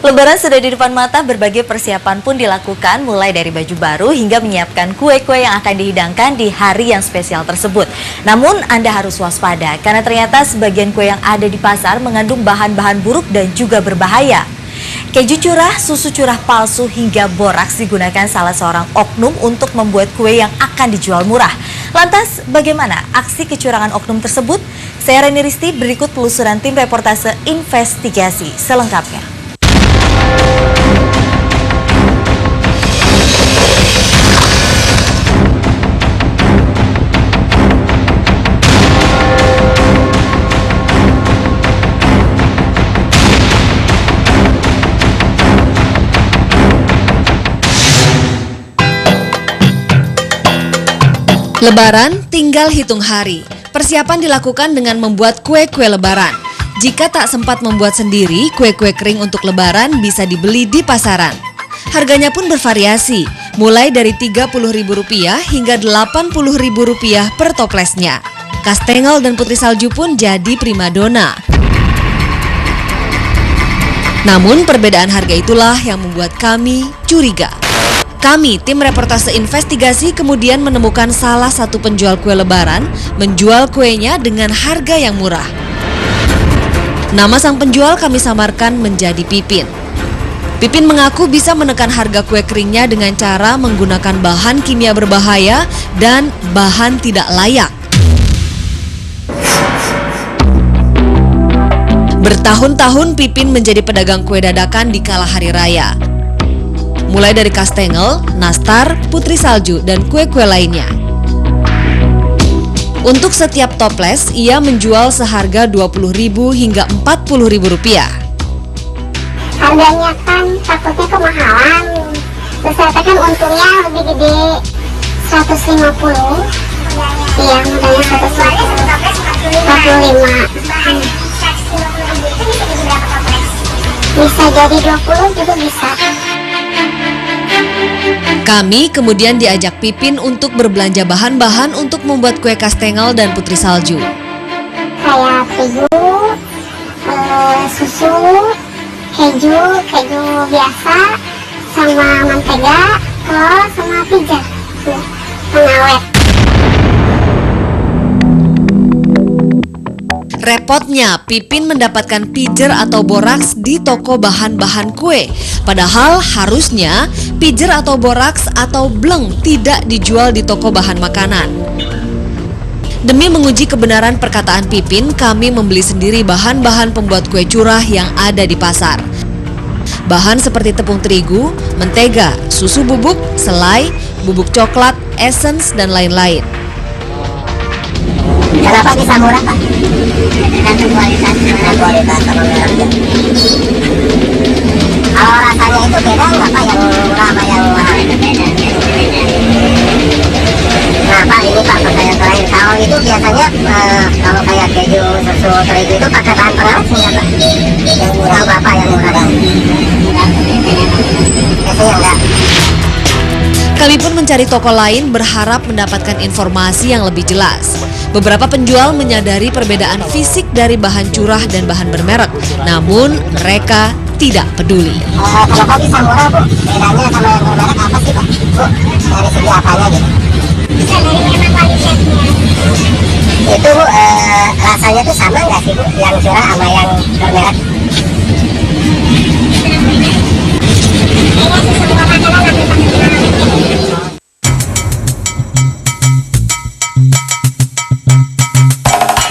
Lebaran sudah di depan mata, berbagai persiapan pun dilakukan mulai dari baju baru hingga menyiapkan kue-kue yang akan dihidangkan di hari yang spesial tersebut. Namun Anda harus waspada karena ternyata sebagian kue yang ada di pasar mengandung bahan-bahan buruk dan juga berbahaya. Keju curah, susu curah palsu hingga boraks digunakan salah seorang oknum untuk membuat kue yang akan dijual murah. Lantas bagaimana aksi kecurangan oknum tersebut? Saya Reni Risti, berikut penelusuran tim reportase investigasi selengkapnya. Lebaran tinggal hitung hari. Persiapan dilakukan dengan membuat kue-kue lebaran. Jika tak sempat membuat sendiri, kue-kue kering untuk lebaran bisa dibeli di pasaran. Harganya pun bervariasi, mulai dari Rp30.000 hingga Rp80.000 per toplesnya. Kastengel dan putri salju pun jadi primadona. Namun perbedaan harga itulah yang membuat kami curiga. Kami, tim reportase investigasi, kemudian menemukan salah satu penjual kue lebaran menjual kuenya dengan harga yang murah. Nama sang penjual kami samarkan menjadi Pipin. Pipin mengaku bisa menekan harga kue keringnya dengan cara menggunakan bahan kimia berbahaya dan bahan tidak layak. Bertahun-tahun Pipin menjadi pedagang kue dadakan di kala hari raya. Mulai dari kastengel, nastar, putri salju, dan kue-kue lainnya. Untuk setiap toples, ia menjual seharga Rp20.000 hingga Rp40.000. Harganya kan takutnya kemahalan. Terus saya kan untungnya lebih gede, 150. Iya, modalnya 145. Bisa jadi 20 juga bisa. Kami kemudian diajak Pipin untuk berbelanja bahan-bahan untuk membuat kue kastengel dan putri salju. Kayak terigu, susu, keju biasa, sama mentega, telur, sama pijar, pengawet. Repotnya, Pipin mendapatkan pijer atau boraks di toko bahan-bahan kue. Padahal harusnya pijer atau boraks atau bleng tidak dijual di toko bahan makanan. Demi menguji kebenaran perkataan Pipin, kami membeli sendiri bahan-bahan pembuat kue curah yang ada di pasar. Bahan seperti tepung terigu, mentega, susu bubuk, selai, bubuk coklat, essence, dan lain-lain. Kenapa bisa murah, Pak? Tergantung kualitas sama mereknya. Kalau rasanya itu beda nggak, Pak? Yang murah sama yang mahal itu beda. Nah, Pak, ini Pak, pertanyaan terakhir. Kalau itu biasanya kalau kayak keju, susu, terigu itu pakai bahan pengawet nggak, Pak? Yang murah Bapak yang murah? Biasanya enggak. Kami pun mencari toko lain berharap mendapatkan informasi yang lebih jelas. Beberapa penjual menyadari perbedaan fisik dari bahan curah dan bahan bermerek, namun mereka tidak peduli. Kenapa bisa murah, Bu? Bedanya sama yang bermerek apa sih, Pak? Bu, dari segi apanya gitu? Bisa dari memang kualitasnya. Itu Bu, rasanya tuh sama nggak sih, Bu? Yang curah sama yang bermerek?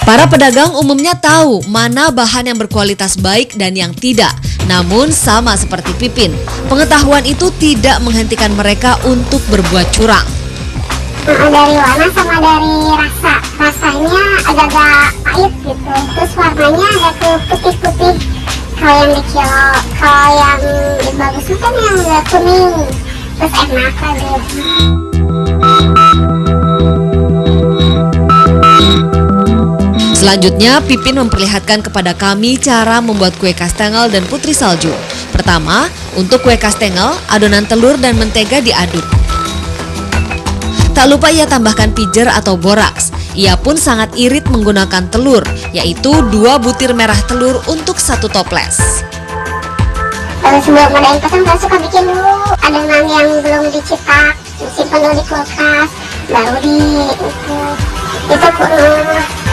Para pedagang umumnya tahu mana bahan yang berkualitas baik dan yang tidak. Namun sama seperti Pipin, pengetahuan itu tidak menghentikan mereka untuk berbuat curang. Dari warna sama dari rasa. Rasanya agak-agak pahit gitu. Terus warnanya agak putih-putih. Kalau yang di kilo, kalau yang bagus itu kan yang udah kuning. Terus enak aja. Selanjutnya, Pipin memperlihatkan kepada kami cara membuat kue kastengel dan putri salju. Pertama, untuk kue kastengel, adonan telur dan mentega diaduk. Tak lupa ia tambahkan pijer atau boraks. Ia pun sangat irit menggunakan telur, yaitu 2 butir merah telur untuk 1 toples. Terus sebelum ada yang pesan saya suka bikin dulu adonan yang belum dicetak, simpan dulu di kulkas, baru itu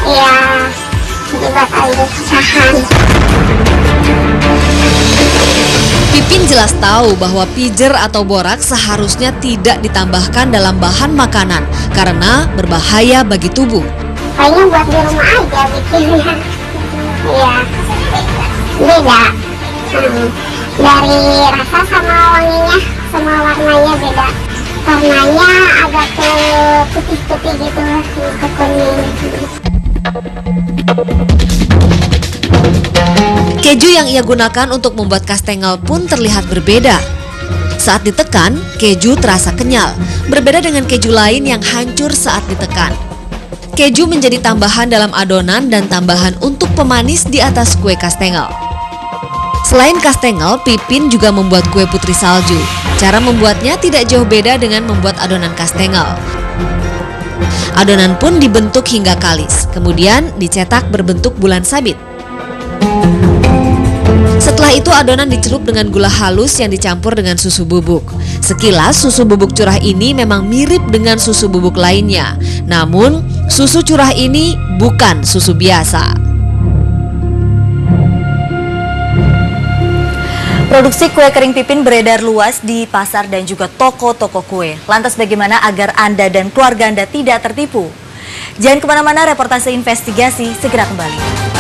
ya dibuat ada kesusahan. Pipin jelas tahu bahwa pijer atau boraks seharusnya tidak ditambahkan dalam bahan makanan karena berbahaya bagi tubuh. Kayaknya buat di rumah aja bikinnya. Iya, beda. Dari rasa sama wanginya, sama warnanya beda. Warnanya agak ke putih-putih gitu, ke kuning. Keju yang ia gunakan untuk membuat kastengel pun terlihat berbeda. Saat ditekan, keju terasa kenyal, berbeda dengan keju lain yang hancur saat ditekan. Keju menjadi tambahan dalam adonan dan tambahan untuk pemanis di atas kue kastengel. Selain kastengel, Pipin juga membuat kue putri salju. Cara membuatnya tidak jauh beda dengan membuat adonan kastengel. Adonan pun dibentuk hingga kalis, kemudian dicetak berbentuk bulan sabit. Setelah itu adonan dicelup dengan gula halus yang dicampur dengan susu bubuk. Sekilas susu bubuk curah ini memang mirip dengan susu bubuk lainnya. Namun susu curah ini bukan susu biasa. Produksi kue kering Pipin beredar luas di pasar dan juga toko-toko kue. Lantas bagaimana agar Anda dan keluarga Anda tidak tertipu? Jangan kemana-mana, reportase investigasi segera kembali.